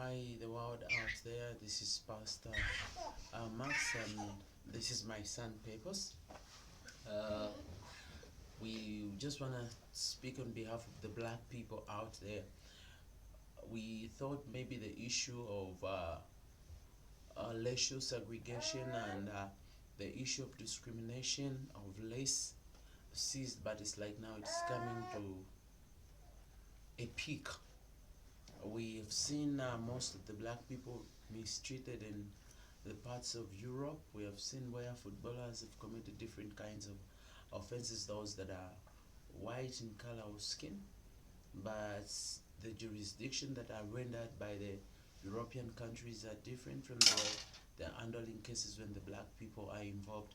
Hi, the world out there. This is Pastor Max, and this is my son Pepos. Uh, we just want to speak on behalf of the black people out there. We thought maybe the issue of racial segregation and the issue of discrimination of race ceased, but it's like now it's coming to a peak. We have seen most of the black people mistreated in the parts of Europe. We have seen where footballers have committed different kinds of offenses, those that are white in color or skin, but the jurisdiction that are rendered by the European countries are different from the underlying cases when the black people are involved.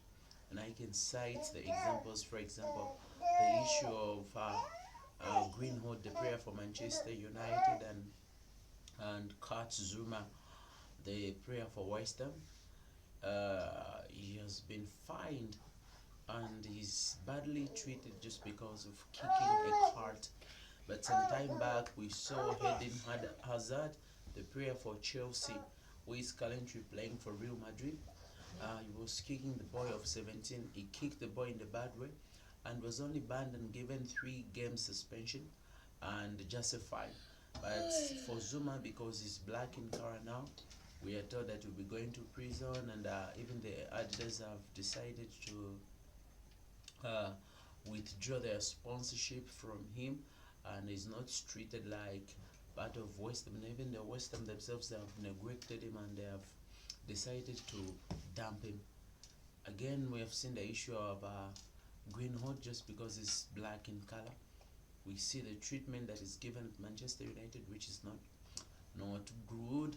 And I can cite the examples, for example, the issue of Greenwood, the player for Manchester United, and Kurt Zuma, the player for West Ham. He has been fined and he's badly treated just because of kicking a cart. But some time back, we saw Eden Hazard, the player for Chelsea, who is currently playing for Real Madrid. He was kicking the boy of 17. He kicked the boy in the bad way and was only banned and given 3 game suspension and justified. But for Zuma, because he's black in color now, we are told that he'll be going to prison, and even the Adidas have decided to withdraw their sponsorship from him, and he's not treated like part of West Ham. And even the West Ham themselves, they have neglected him and they have decided to dump him. Again, we have seen the issue of Greenwood just because he's black in color. We see the treatment that is given at Manchester United, which is not good.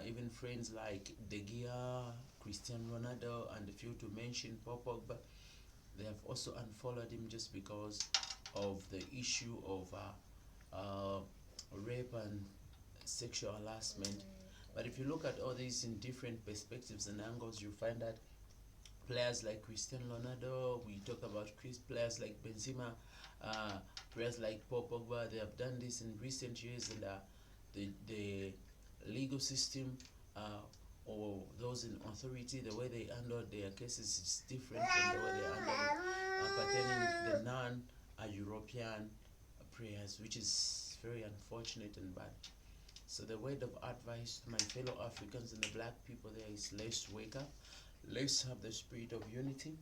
Even friends like De Gea, Cristiano Ronaldo, and a few to mention Paul Pogba, they have also unfollowed him just because of the issue of rape and sexual harassment. But if you look at all these in different perspectives and angles, you find that players like Cristiano Ronaldo, we talk about players like Benzema, players like Paul Pogba, they have done this in recent years, and the legal system or those in authority, the way they handle their cases is different from the way they handle it pertaining the non-European players, which is very unfortunate and bad. So the word of advice to my fellow Africans and the black people there is, let's wake up. Let's have the spirit of unity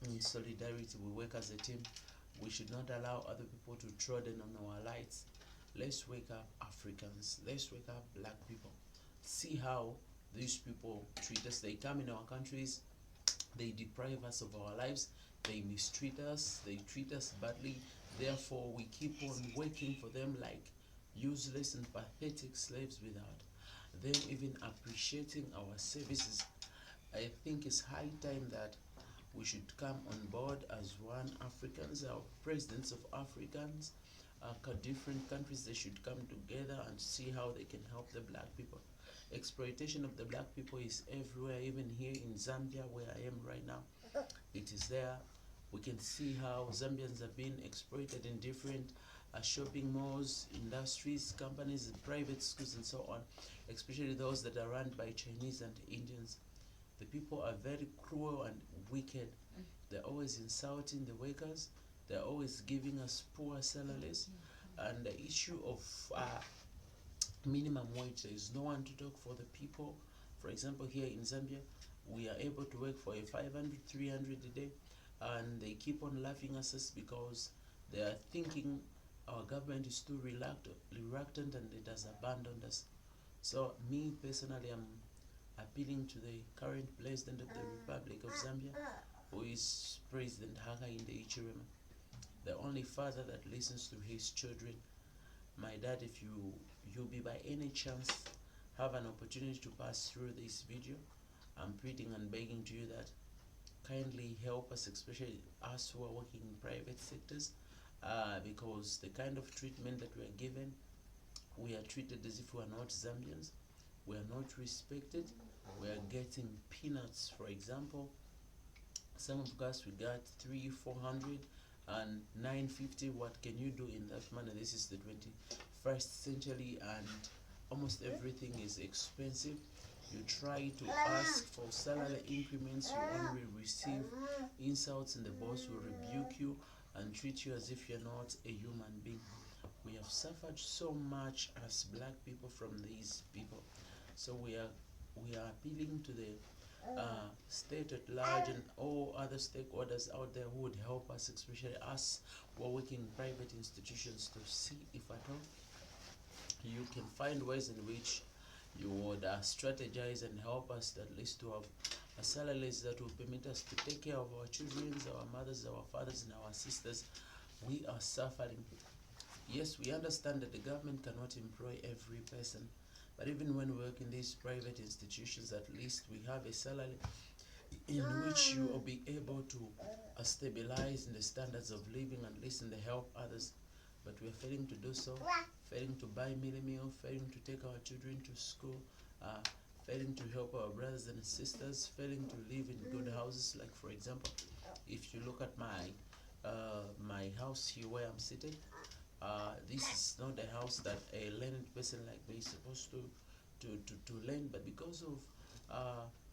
and solidarity. We work as a team. We should not allow other people to trodden on our lights. Let's wake up, Africans. Let's wake up, black people. See how these people treat us. They come in our countries, they deprive us of our lives, they mistreat us, they treat us badly. Therefore, we keep on working for them like useless and pathetic slaves without them even appreciating our services. I think it's high time that we should come on board as one Africans, our presidents of Africans, different countries, they should come together and see how they can help the black people. Exploitation of the black people is everywhere, even here in Zambia where I am right now. It is there. We can see how Zambians are being exploited in different shopping malls, industries, companies, private schools, and so on, especially those that are run by Chinese and Indians. The people are very cruel and wicked. They're always insulting the workers. They're always giving us poor salaries. And the issue of minimum wage, there is no one to talk for the people. For example, here in Zambia, we are able to work for a 500, 300 a day, and they keep on laughing at us because they are thinking our government is too reluctant and it has abandoned us. So me personally, I'm appealing to the current president of the Republic of Zambia, who is President Hakainde Hichilema, the only father that listens to his children. My dad, if you be by any chance have an opportunity to pass through this video, I'm pleading and begging to you that kindly help us, especially us who are working in private sectors, because the kind of treatment that we are given, we are treated as if we are not Zambians. We are not respected. We are getting peanuts. For example, some of us, we got 300, 400 and 950. What can you do in that manner? This is the 21st century, and almost everything is expensive. You try to ask for salary increments, you only receive insults, and the boss will rebuke you and treat you as if you're not a human being. We have suffered so much as black people from these people. So we are appealing to the state at large and all other stakeholders out there who would help us, especially us who are working in private institutions, to see if at all you can find ways in which you would strategize and help us at least to have salaries that will permit us to take care of our children, our mothers, our fathers, and our sisters. We are suffering. Yes, we understand that the government cannot employ every person, but even when we work in these private institutions, at least we have a salary in which you will be able to stabilize in the standards of living and listen to help others. But we are failing to do so, failing to buy meal, failing to take our children to school, failing to help our brothers and sisters, failing to live in good houses. Like for example, if you look at my house here where I'm sitting, this is not a house that a learned person like me is supposed to lend, but because of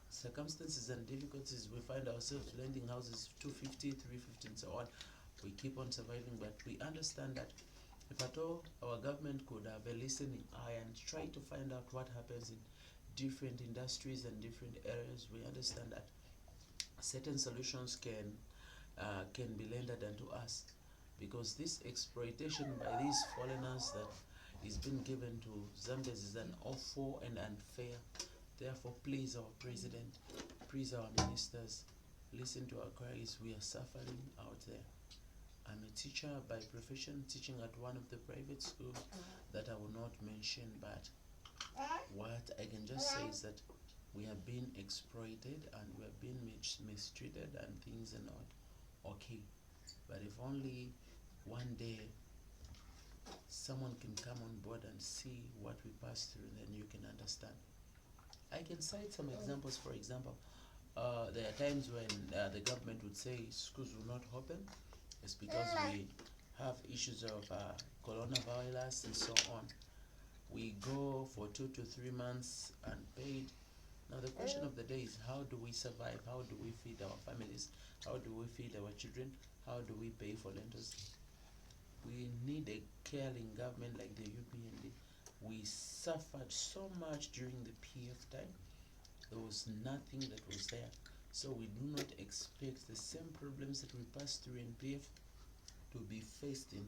circumstances and difficulties, we find ourselves lending houses 250, 350, and so on. We keep on surviving, but we understand that if at all our government could have a listening eye and try to find out what happens in different industries and different areas, we understand that certain solutions can be rendered unto us, because this exploitation by these foreigners that is being given to Zambians is an awful and unfair. Therefore, please, our president, please, our ministers, listen to our cries. We are suffering out there. I'm a teacher by profession, teaching at one of the private schools that I will not mention, but what I can just say is that we have been exploited and we have been mistreated, and things are not okay. But if only one day someone can come on board and see what we pass through, then you can understand. I can cite some examples. For example, there are times when the government would say schools will not open. It's because we have issues of coronavirus and so on. We go for 2 to 3 months unpaid. Now the question of the day is, how do we survive? How do we feed our families? How do we feed our children? How do we pay for rentals? We need a caring government like the UPND. We suffered so much during the PF time. There was nothing that was there. So we do not expect the same problems that we passed through in PF to be faced in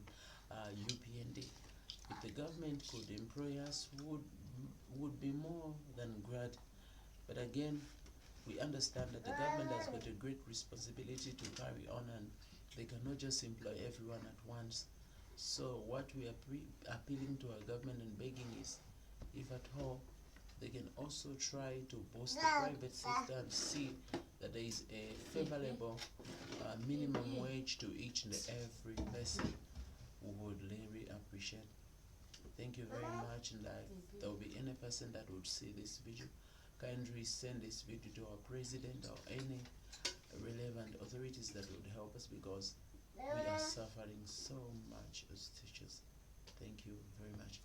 UPND. If the government could employ us, would be more than glad. But again, we understand that the government has got a great responsibility to carry on, and they cannot just employ everyone at once. So what we are appealing to our government and begging is, if at all, they can also try to boost the private sector and see that there is a favorable minimum wage to each and every person. We would really appreciate. Thank you very much, and if there will be any person that would see this video, kindly send this video to our president or any relevant authorities that would help us, because we are suffering so much as teachers. Thank you very much.